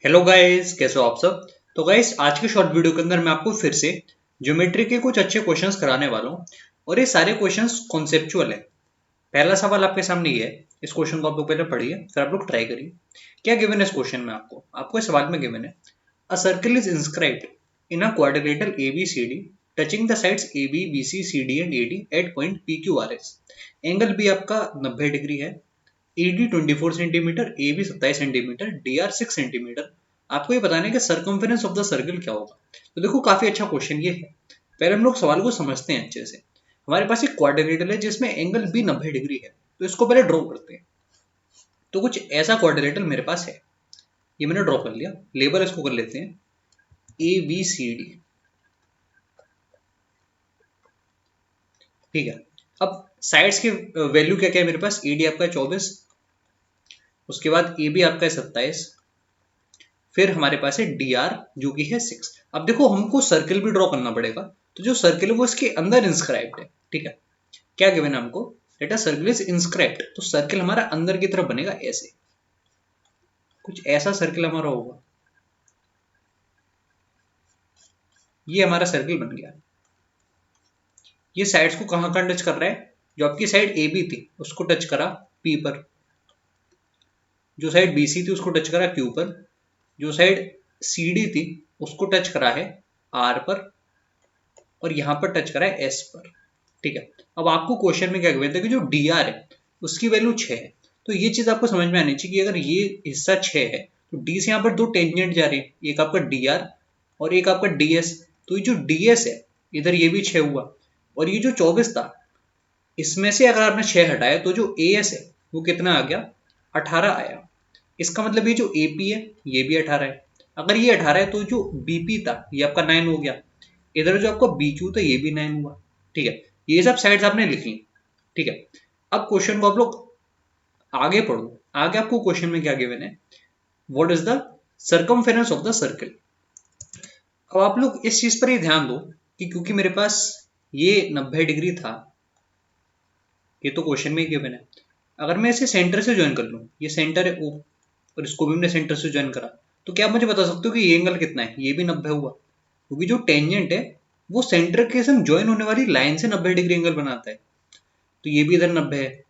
Hello guys, कैसे हो आप सब। तो गाइस, आज के शॉर्ट वीडियो के अंदर मैं आपको फिर से ज्योमेट्री के कुछ अच्छे क्वेश्चंस कराने वाला हूँ। और ये सारे क्वेश्चंस कॉन्सेप्चुअल है। पहला सवाल आपके सामने ये है। इस क्वेश्चन को आप लोग पहले पढ़िए, फिर आप लोग ट्राई करिए। क्या गिवन है इस क्वेश्चन में। आपको इस सवाल में गिवन है, a circle is inscribed in a quadrilateral A B C D touching the sides A B B C C D and A D at point P Q R S. Angle B आपका 90 degree है, ED 24 centimetre, A B 27 centimetre, D R 6 centimetre. आपको ये बताना है कि circumference of the circle क्या होगा। तो देखो, काफी अच्छा क्वेश्चन ये है। पहले हम लोग सवाल को समझते हैं अच्छे से। हमारे पास एक क्वाड्रिलेटरल है जिसमें एंगल बी 90 डिग्री है, तो इसको पहले ड्रॉ करते हैं। तो कुछ ऐसा क्वाड्रिलेटरल मेरे पास है, ये मैंने ड्रॉ कर लिया। लेबल इसको कर लेते हैं ए बी सी डी। ठीक है। अब साइड्स की वैल्यू क्या क्या है मेरे पास। ए डी आपका है 24, उसके बाद ए बी आपका है 27, फिर हमारे पास है डी आर जो कि है 6। अब देखो, हमको सर्किल भी ड्रॉ करना पड़ेगा। तो जो सर्किल है वो इसके अंदर इंस्क्राइब्ड है। ठीक है। क्या गिवन है हमको, डेटा सर्किल इज इंस्क्राइब्ड। तो सर्किल हमारा अंदर की तरफ बनेगा ऐसे, कुछ ऐसा सर्किल हमारा होगा। ये हमारा सर्किल बन गया। ये साइड्स को कहां कहां टच कर रहा है। जो आपकी साइड ए बी थी उसको टच करा पी पर, जो साइड बी सी थी उसको टच करा क्यू पर, जो साइड सी डी थी उसको टच करा है आर पर, और यहां पर टच करा है एस पर। ठीक है। अब आपको क्वेश्चन में क्या कहते हैं कि जो डी आर है उसकी वैल्यू 6 है। तो ये चीज आपको समझ में आनी चाहिए कि अगर ये हिस्सा 6 है तो डी से यहाँ पर दो टेंजेंट जा रही है, एक आपका डी आर और एक आपका डी एस। तो ये जो डी एस है, इधर ये भी 6 हुआ, और ये जो 24 था इसमें से अगर आपने 6 हटाया तो जो ए एस है वो कितना आ गया, 18 आया। इसका मतलब ये जो ए पी है ये भी 18 है। अगर ये 18 है तो जो बीपी था ये आपका 9 हो गया। इधर जो आपका बी क्यू था ये भी 9 हुआ। ठीक है। ये सब साइड्स आपने लिख ली। ठीक है। अब क्वेश्चन को आप लोग आगे पढ़ो। आगे आपको क्वेश्चन में क्या गिवन है, what is the circumference of the circle. अब आप लोग इस चीज पर ही ध्यान दो कि क्योंकि मेरे पास ये 90 डिग्री था, ये तो क्वेश्चन में ही गिवन है। अगर मैं इसे सेंटर से ज्वाइन कर लूं, ये सेंटर है ओ, और इसको भी हमने सेंटर से ज्वाइन करा, तो क्या आप मुझे बता सकते हो कि ये एंगल कितना है। ये भी 90 हुआ, क्योंकि जो टेंजेंट है वो सेंटर के संग ज्वाइन होने वाली लाइन से 90 डिग्री एंगल बनाता है। तो ये भी इधर 90 है,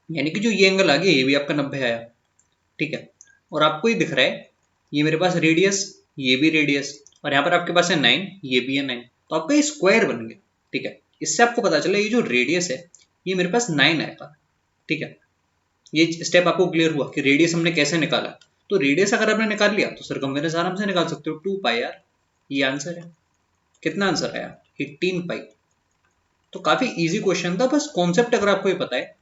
यानी कि जो ये एंगल आ गया ये भी आपका 90 आया। ठीक है। और आपको ये दिख रहा है, ये मेरे पास रेडियस, ये भी रेडियस, और यहाँ पर आपके पास है 9, ये भी है 9। तो आपका ये स्क्वायर बन गया। ठीक है। इससे आपको पता चला ये जो रेडियस है ये मेरे पास 9 आएगा। ठीक है। ये स्टेप आपको क्लियर हुआ कि रेडियस हमने कैसे निकाला। तो रेडियस अगर आपने निकाल लिया तो सरकमफेरेंस आराम से निकाल सकते हो, 2 पाई आर। ये आंसर है। कितना आंसर आया, 18 पाई। तो काफी इजी क्वेश्चन था। बस कॉन्सेप्ट अगर आपको ये पता है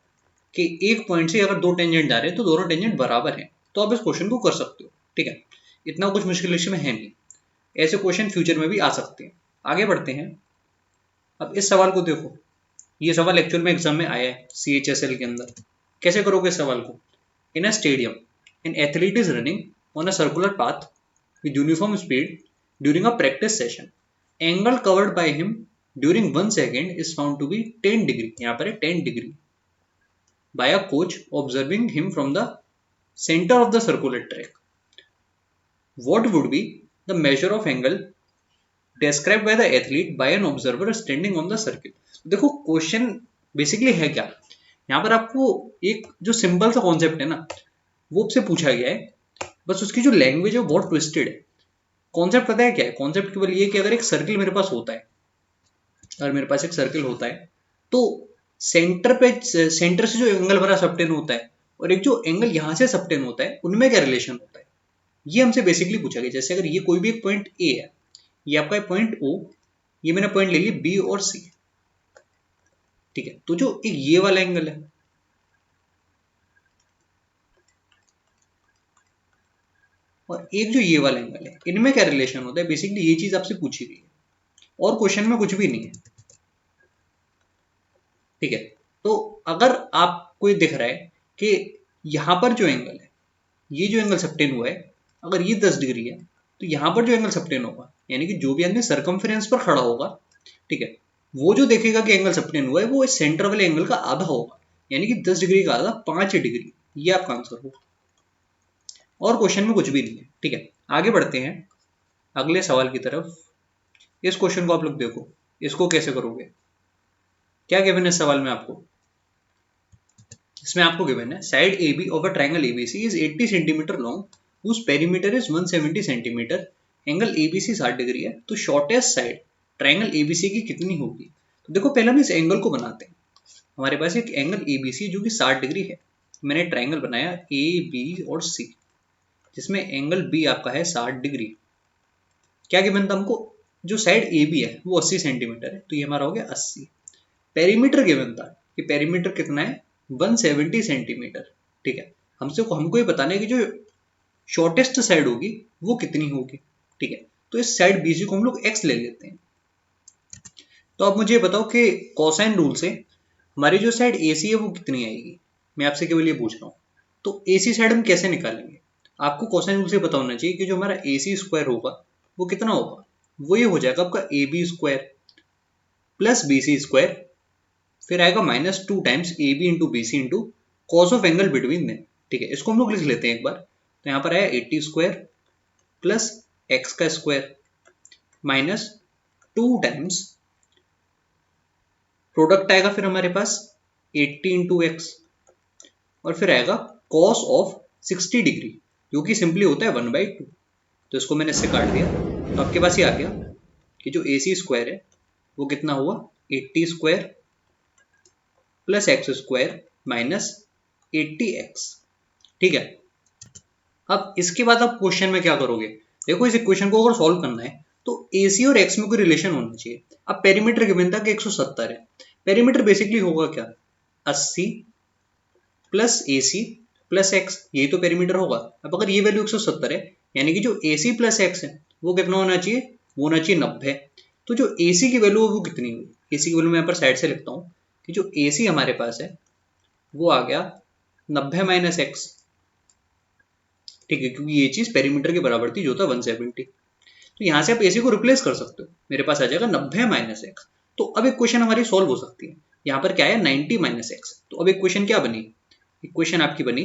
कि एक पॉइंट से अगर दो टेंजेंट जा रहे हैं तो दोनों टेंजेंट बराबर हैं, तो आप इस क्वेश्चन को कर सकते हो। ठीक है। इतना कुछ मुश्किल इसमें है नहीं। ऐसे क्वेश्चन फ्यूचर में भी आ सकते हैं। आगे बढ़ते हैं। अब इस सवाल को देखो, ये सवाल एक्चुअल में एग्जाम में आया है CHSL के अंदर। कैसे करोगे इस सवाल को। In a stadium an athlete is running on a circular path with uniform speed during a practice session. Angle covered by him during 1 second is found to be 10 degree. यहाँ पर है 10 degree by a coach observing him from the center of the circular track. What would be the measure of angle described by the athlete by an observer standing on the circle? देखो, question basically है क्या। यहाँ पर आपको एक जो simple सा concept है ना वो आपसे पूछा गया है। बस उसकी जो लैंग्वेज है बहुत ट्विस्टेड है। कॉन्सेप्ट पता है क्या है। कॉन्सेप्ट केवल ये कि अगर एक सर्किल मेरे पास होता है, अगर मेरे पास एक सर्किल होता है तो सेंटर से जो एंगल भरा सबटेन होता है और एक जो एंगल यहां से सबटेन होता है उनमें क्या रिलेशन होता है, ये हमसे बेसिकली पूछा गया। जैसे अगर ये कोई भी एक पॉइंट ए है, ये आपका पॉइंट ओ, ये मैंने पॉइंट ले ली बी और सी। ठीक है। तो जो एक ये वाला एंगल है और एक जो ये वाला एंगल है, इनमें क्या रिलेशन होता है, बेसिकली ये चीज आपसे पूछी गई है। और क्वेश्चन में कुछ भी नहीं है। ठीक है। तो अगर आपको ये दिख रहा है कि यहां पर जो एंगल है, ये जो एंगल सबटेन हुआ है, अगर ये 10 डिग्री है तो यहां पर जो एंगल सबटेन होगा, यानी कि जो भी आदमी सर्कमफेरेंस पर खड़ा होगा, ठीक है, वो जो देखेगा कि एंगल सबटेन हुआ है वो इस सेंटर वाले एंगल का आधा होगा, यानी कि 10 डिग्री का आधा 5 डिग्री। ये आपका आंसर होगा। और क्वेश्चन में कुछ भी नहीं है। ठीक है, आगे बढ़ते हैं अगले सवाल की तरफ। इस क्वेश्चन को आप लोग देखो, इसको कैसे करोगे। क्या गिवन है सवाल में आपको, इसमें आपको गिवन है side A B of a triangle ABC is 80 centimetre long whose perimeter is 170 centimetre, angle ABC 60 degree है, तो शॉर्टेस्ट साइड ट्राइंगल एबीसी की कितनी होगी। तो देखो पहले हम इस एंगल को बनाते हैं। हमारे पास एक एंगल एबीसी जो कि 60 डिग्री है। मैंने ट्राइंगल बनाया ए बी और सी, जिसमें एंगल बी आपका है 60 डिग्री। क्या गिवन था हमको, जो साइड ए बी है वो 80 सेंटीमीटर है, तो ये हमारा हो गया 80। पेरीमीटर गिवन था कि पेरीमीटर कितना है 170 सेंटीमीटर। ठीक है, हमको ये बताना है कि जो शॉर्टेस्ट साइड होगी वो कितनी होगी। ठीक है, तो इस साइड बीसी को हम लोग एक्स ले लेते हैं। तो अब मुझे बताओ कि कोसाइन रूल से हमारी जो साइड एसी है वो कितनी आएगी। मैं आपसे केवल ये पूछ रहा हूँ। तो एसी साइड हम कैसे निकालेंगे, आपको कोसाइन रूल से पता होना चाहिए कि जो हमारा एसी स्क्वायर होगा वो कितना होगा। वो ये हो जाएगा आपका A B square plus B C square, फिर आएगा -2 times A B into B C into cos of angle between them. ठीक है, इसको हम लोग लिख लेते हैं एक बार। तो यहाँ पर आया 80 स्क्वायर प्लस एक्स का स्क्वायर -2 टाइम्स प्रोडक्ट आएगा फिर हमारे पास 80 इंटू एक्स, और फिर आएगा कॉस ऑफ 60 डिग्री जो कि सिंपली होता है 1/2। तो इसको मैंने इससे काट दिया, तो आपके पास ये आ गया कि जो ए सी स्क्वायर है वो कितना हुआ 80 square plus x square -80x। ठीक है, अब इसके बाद आप क्वेश्चन में क्या करोगे। देखो इस इक्वेशन को अगर सॉल्व करना है तो AC और x में कोई रिलेशन होना चाहिए। अब पेरीमीटर गिवन था कि 170 है। पेरीमीटर बेसिकली होगा क्या 80 प्लस AC प्लस x, यही तो पेरीमीटर होगा। अब अगर ये वैल्यू 170 है यानी कि जो AC प्लस x है वो कितना होना चाहिए, वो होना चाहिए 90। तो जो AC की वैल्यू है वो कितनी हुई, AC की वैल्यू मैं यहाँ पर साइड से लिखता हूँ कि जो AC हमारे पास है वो आ गया 90 - x। ठीक है, क्योंकि ये चीज पेरीमीटर के बराबर थी जो था 170। तो यहाँ से आप एसी को रिप्लेस कर सकते हो, मेरे पास आ जाएगा 90 - x। तो अब एक क्वेश्चन हमारी सॉल्व हो सकती है। यहाँ पर क्या है 90 - x। तो अब एक क्वेश्चन क्या बनी, इक्वेशन आपकी बनी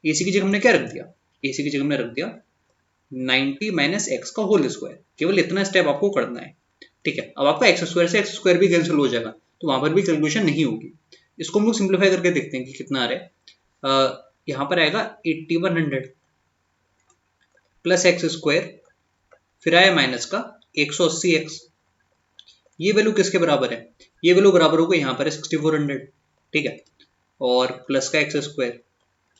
एसी की जगह हमने क्या रख दिया, एसी की जगह हमने रख दिया 90 - x का होल स्क्वायर। केवल इतना स्टेप आपको करना है। ठीक है, अब आपका एक्स स्क्वायर से एक्स स्क्वायर भी कैंसिल हो जाएगा, तो वहां पर भी कैलकुलेशन नहीं होगी। इसको हम लोग सिंप्लीफाई करके देखते हैं कि कितना आ रहा है। यहाँ पर आएगा 8100 प्लस एक्स स्क्वायर, फिर आया माइनस का 180x। ये वैल्यू किसके बराबर है, ये वैल्यू बराबर होगा यहाँ पर है 6400। ठीक है, और प्लस का एक्स स्क्वायर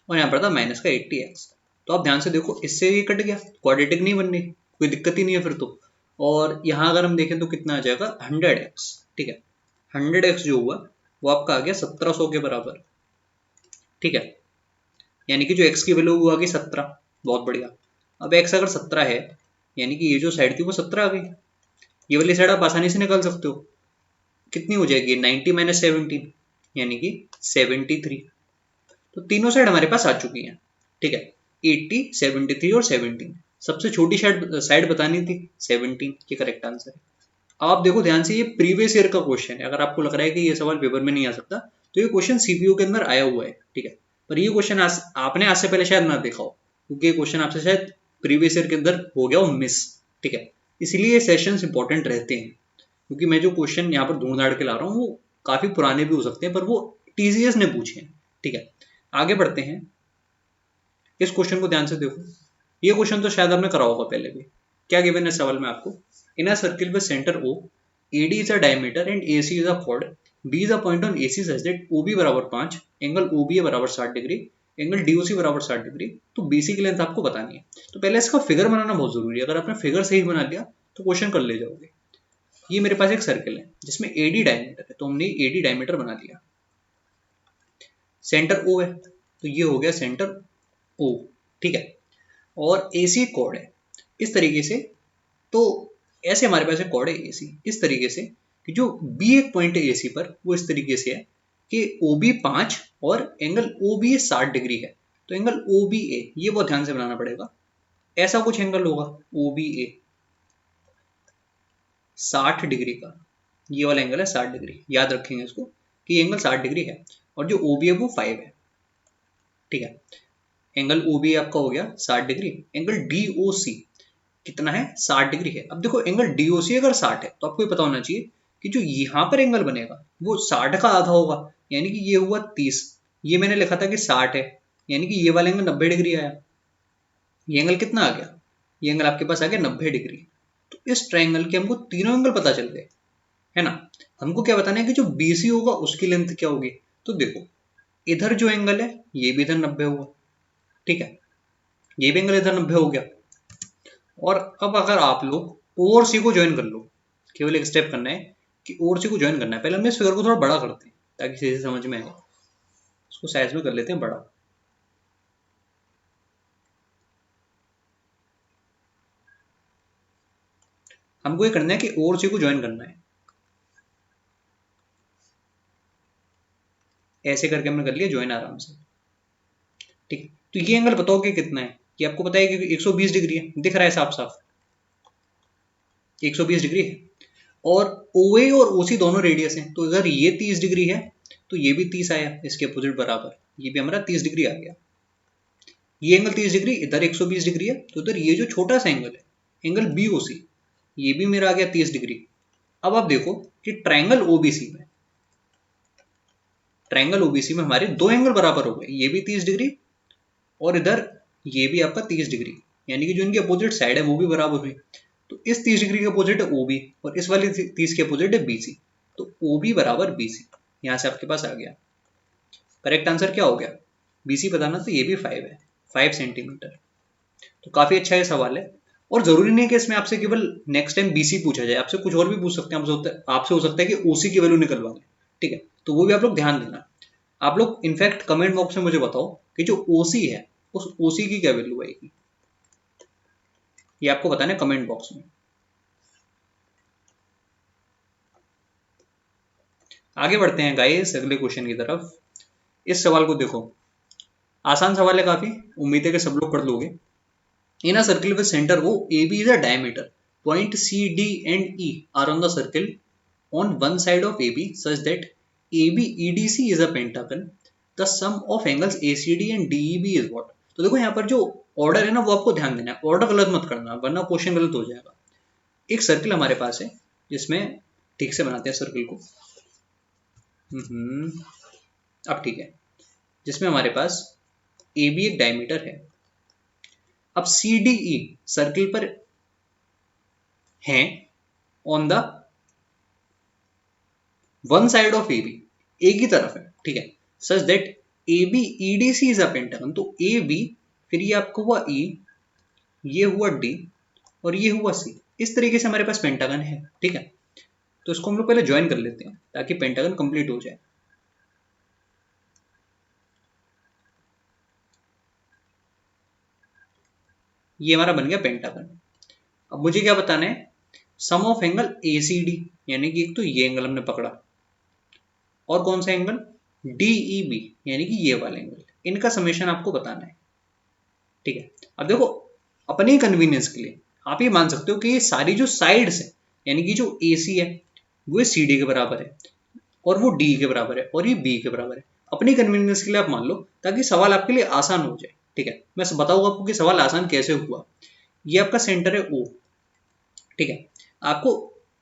और यहाँ पर था माइनस का 80x। तो आप ध्यान से देखो इससे ये कट गया, क्वाड्रेटिक नहीं बननी, कोई दिक्कत ही नहीं है फिर तो। और यहाँ अगर हम देखें तो कितना आ जाएगा 100x। ठीक है, 100x जो हुआ वो आपका आ गया 1700 के बराबर। ठीक है, यानी कि जो x की वैल्यू वो आ गई 17। बहुत बढ़िया। अब x अगर 17 है यानी कि ये जो साइड थी वो 17 आ गई। ये वाली साइड आप आसानी से निकाल सकते हो, कितनी हो जाएगी 90 - 17 यानी कि 73। तो तीनों साइड हमारे पास आ चुकी हैं। ठीक है, 80, 73 और 17। सबसे छोटी साइड साइड बतानी थी 17, ये करेक्ट आंसर है। आप देखो ध्यान से, ये प्रीवियस ईयर का क्वेश्चन है। अगर आपको लग रहा है कि ये सवाल पेपर में नहीं आ सकता तो ये क्वेश्चन सीपीयू के अंदर आया हुआ है। ठीक है, पर ये क्वेश्चन आपने आज से पहले शायद ना देखा हो, क्योंकि ये क्वेश्चन आपसे शायद प्रीवियस ईयर के अंदर हो गया हो मिस। ठीक है, इसलिए ये सेशंस इंपॉर्टेंट रहते हैं, क्योंकि मैं जो क्वेश्चन यहाँ पर ढूंढ ढाड़ के ला रहा हूँ वो काफी पुराने भी हो सकते हैं, पर वो टीजीएस ने पूछे हैं। ठीक है, आगे बढ़ते हैं। इस क्वेश्चन को ध्यान से देखो, ये क्वेश्चन तो शायद आपने करा होगा पहले भी। क्या गिवन है सवाल में आपको, in a circle with centre O, AD is a diameter and AC is a chord, B is a point on AC such that OB बराबर 5, एंगल OBA बराबर 60 डिग्री, एंगल DOC बराबर 60 डिग्री, तो BC की length आपको बतानी है। तो पहले इसका फिगर बनाना बहुत जरूरी है। अगर आपने फिगर सही बना लिया तो क्वेश्चन कर ले जाओगे। ये मेरे पास एक सर्किल है जिसमें AD डायमीटर है, तो हमने AD डायमीटर बना लिया। सेंटर O है तो ये हो गया सेंटर O। ठीक है, और AC कॉर्ड है इस तरीके से। तो ऐसे हमारे पास एक कॉर्ड है AC इस तरीके से कि जो B एक पॉइंट है AC पर वो इस तरीके से है कि OB 5 और एंगल OBA 60 डिग्री है। तो एंगल OBA ये बहुत ध्यान से बनाना पड़ेगा। ऐसा कुछ एंगल होगा OBA 60 डिग्री का, ये वाला एंगल है 60 डिग्री। याद रखेंगे इसको कि एंगल 60 डिग्री है, और जो OB है वो 5 है। ठीक है, एंगल ओ बी आपका हो गया 60 डिग्री, एंगल डी ओ सी कितना है 60 डिग्री है। अब देखो एंगल डी ओ सी अगर 60 है तो आपको ये पता होना चाहिए कि जो यहाँ पर एंगल बनेगा वो 60 का आधा होगा, यानी कि ये हुआ 30। ये मैंने लिखा था कि 60 है, यानी कि ये वाला एंगल 90 डिग्री आया। ये एंगल कितना आ गया, ये एंगल आपके पास आ गया 90 डिग्री। तो इस ट्रायंगल के हमको तीनों एंगल पता चल गए, है ना। हमको क्या बताना है कि जो बीसी होगा उसकी लेंथ क्या होगी। तो देखो इधर जो एंगल है ये भी इधर 90 हुआ, ठीक है, ये भी एंगल इधर 90 हो गया। और अब अगर आप लोग ओ और सी को ज्वाइन कर लो, केवल एक स्टेप करना है कि ओ और सी को ज्वाइन करना है। पहले हम इस फिगर को थोड़ा बड़ा करते हैं ताकि सीधे समझ में आए। इसको साइज में कर लेते हैं बड़ा। हमको ये करना है कि ओ और सी को ज्वाइन करना है, ऐसे करके हमने कर लिया ज्वाइन आराम से, ठीक। तो ये एंगल बताओ कि कितना है, ये आपको पता है कि 120 डिग्री है, दिख रहा है साफ साफ 120 डिग्री है। और ओ ए और ओ सी दोनों रेडियस हैं, तो अगर ये 30 डिग्री है तो ये भी 30 आया, इसके अपोजिट बराबर, ये भी हमारा 30 डिग्री आ गया। ये एंगल 30 डिग्री, इधर 120 डिग्री है, तो इधर ये जो छोटा सा एंगल है एंगल बी ओ सी, ये भी मेरा आ गया 30 डिग्री। अब आप देखो कि ट्रायंगल ओबीसी में, ट्रायंगल ओबीसी में हमारे दो एंगल बराबर हो गए, ये भी 30 डिग्री और इधर ये भी आपका 30 डिग्री, यानी कि जो इनकी अपोजिट साइड है वो भी बराबर हुई। तो इस 30 डिग्री के अपोजिट है ओबी और इस वाली 30 के अपोजिट है बीसी, तो ओबी बराबर बीसी, यहां से आपके पास आ गया। करेक्ट आंसर क्या हो गया, बीसी बताना, तो ये भी 5 है, 5 सेंटीमीटर। तो काफी अच्छा ये सवाल है। और जरूरी नहीं है कि इसमें आपसे केवल नेक्स्ट टाइम बीसी पूछा जाए, आपसे कुछ और भी पूछ सकते हैं। आपसे हो सकता है कि ओसी की वैल्यू निकलवा लें, ठीक है, तो वो भी आप लोग ध्यान देना। आप लोग इनफैक्ट कमेंट बॉक्स में मुझे बताओ कि जो ओसी है उस ओसी की क्या वैल्यू आएगी, ये आपको बताना है कमेंट बॉक्स में। आगे बढ़ते हैं गाइस अगले क्वेश्चन की तरफ। इस सवाल को देखो, आसान सवाल है काफी, उम्मीद है कि सब लोग कर लोगे। In a circle with centre O, AB is a diameter. Point C, D and E are on the circle on one side of AB such that ABEDC is a pentagon. The sum of angles ACD and DEB is what? तो देखो यहाँ पर जो order है ना वो आपको ध्यान देना है, ऑर्डर गलत मत करना वरना क्वेश्चन गलत हो जाएगा। एक सर्किल हमारे पास है जिसमें, ठीक से बनाते हैं सर्किल को, अब ठीक है, जिसमें हमारे पास ए बी एक डायमीटर है। अब सी डी ई सर्किल पर हैं on the one side of A B, A की तरफ है, ठीक है, such that A B E D C is a pentagon. तो ए बी, फिर ये आपको हुआ ई, ये हुआ डी और ये हुआ सी, इस तरीके से हमारे पास पेंटागन है, ठीक है। तो इसको हम लोग पहले ज्वाइन कर लेते हैं ताकि पेंटागन कंप्लीट हो जाए। ये हमारा बन गया पेंटागन। अब मुझे क्या बताना है, sum of angle A C D, यानी कि एक तो ये एंगल हमने पकड़ा और कौन सा एंगल डीई बी, यानी कि ये वाला एंगल, इनका समेशन आपको बताना है, ठीक है। अब देखो अपने कन्वीनियंस के लिए आप ये मान सकते हो कि ये सारी जो साइड्स है, यानी कि जो ए सी है वो सी डी के बराबर है और वो डी के बराबर है और ये बी के बराबर है। अपनी कन्वीनियंस के लिए आप मान लो ताकि सवाल आपके लिए आसान हो जाए, ठीक है। मैं बताऊंगा आपको कि सवाल आसान कैसे हुआ। ये आपका सेंटर है ओ, ठीक है। आपको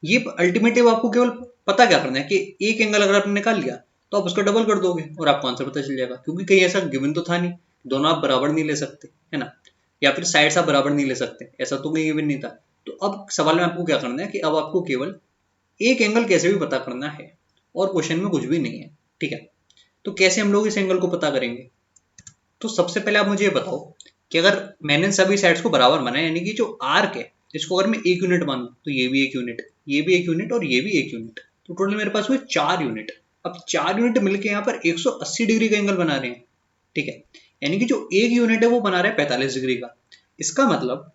ये अल्टीमेटिव आपको केवल पता क्या करना है कि एक एंगल अगर आपने निकाल लिया तो आप उसका डबल कर दोगे और आपको आंसर पता चल जाएगा, क्योंकि कहीं ऐसा गिवन तो था नहीं दोनों आप बराबर नहीं ले सकते, है ना, या फिर साइड्स आप बराबर नहीं ले सकते, ऐसा तो कहीं गिवन नहीं था। तो अब सवाल में आपको क्या करना है कि अब आपको केवल एक एंगल कैसे भी पता करना है और क्वेश्चन में कुछ भी नहीं है, ठीक है। तो कैसे हम लोग इस एंगल को पता करेंगे, तो सबसे पहले आप मुझे ये बताओ कि अगर मैंने सभी साइड्स को बराबर माना है, यानी कि जो आर्क है इसको अगर मैं एक यूनिट मानूं तो ये भी एक यूनिट, ये भी एक यूनिट और ये भी एक यूनिट, तो टोटल मेरे पास हुए 4 यूनिट। अब 4 यूनिट मिलके यहाँ पर 180 डिग्री का एंगल बना रहे हैं, ठीक है। यानी कि जो एक यूनिट है वो बना रहा है 45 डिग्री का। इसका मतलब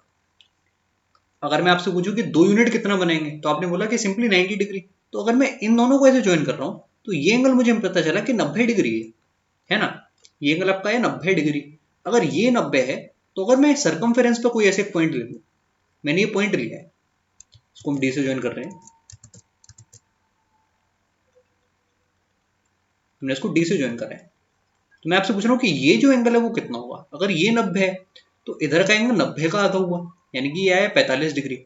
अगर मैं आपसे पूछूं कि 2 यूनिट कितना बनेंगे तो आपने बोला कि सिंपली 90 डिग्री। तो अगर मैं इन दोनों को ऐसे ज्वाइन कर रहा हूं तो ये एंगल मुझे पता चला कि 90 डिग्री है ना, ये एंगल आपका है 90 डिग्री। अगर ये 90 है तो अगर मैं सरकमफेरेंस पे कोई ऐसे पॉइंट ले लूं, मैंने ये पॉइंट लिया है, इसको हम डी से ज्वाइन कर रहे हैं, हमने इसको डी से ज्वाइन करा है, तो मैं आपसे पूछ रहा हूँ कि ये जो एंगल है वो कितना हुआ। अगर ये 90 है तो इधर का एंगल 90 का आधा हुआ, यानी कि ये आया 45 डिग्री।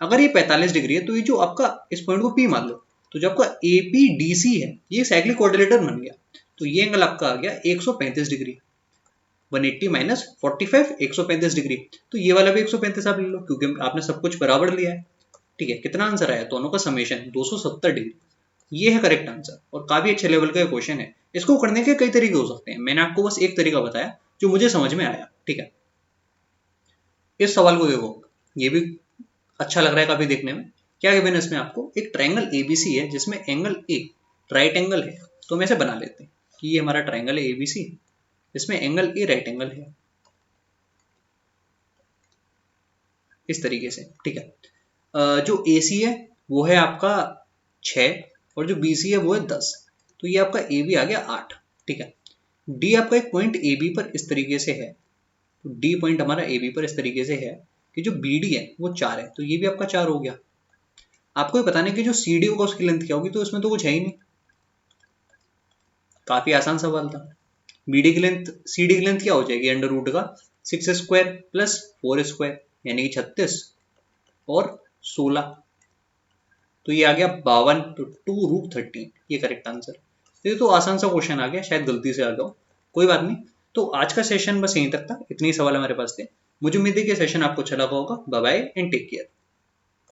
अगर ये 45 डिग्री है तो ये जो आपका इस पॉइंट को P मान लो, तो जो आपका APDC है ये साइक्लिक क्वाड्रिलेटरल बन गया। तो ये एंगल आपका आ गया 135 डिग्री। 180 minus 45 135 degree. तो ये वाला भी 135 आप ले लो, क्योंकि आपने सब कुछ बराबर लिया है। ठीक है, कितना आंसर आया, दोनों का समेशन 270 डिग्री। ये है करेक्ट आंसर और काफी अच्छे लेवल का क्वेश्चन है। इसको करने के कई तरीके हो सकते हैं, मैंने आपको बस एक तरीका बताया जो मुझे समझ में आया। ठीक है, इस सवाल को देखो, ये भी अच्छा लग रहा है काफी देखने में। क्या गिवन है इसमें आपको, एक ट्रायंगल ABC है जिसमें एंगल A राइट एंगल है। तो हम ऐसे बना लेते हैं कि ये हमारा ट्रायंगल है ABC, इसमें एंगल A राइट एंगल है, इस तरीके से। ठीक है, जो AC है वो है आपका 6 और जो BC है वो है 10। तो ये आपका AB आ गया 8। ठीक है, D आपका एक पॉइंट AB पर इस तरीके से है। तो D पॉइंट हमारा AB पर इस तरीके से है कि जो BD है वो 4 है, तो ये भी आपका 4 हो गया। आपको ये बताने की जो CD होगा उसकी लेंथ क्या होगी, तो इसमें तो कुछ है ही नहीं, काफी आसान सवाल था। BD की लेंथ CD की लेंथ क्या हो जाएगी, अंडर रूट का 6 स्क्वायर प्लस 4 स्क्वायर, यानी कि 36 और 16। तो ये आ गया 52, तो 2√13 ये करेक्ट आंसर। ये तो आसान सा क्वेश्चन आ गया, शायद गलती से आ गया, कोई बात नहीं। तो आज का सेशन बस यहीं तक था, इतने ही सवाल हमारे पास थे। मुझे उम्मीद है कि सेशन आपको अच्छा लगा होगा। Bye bye and take care.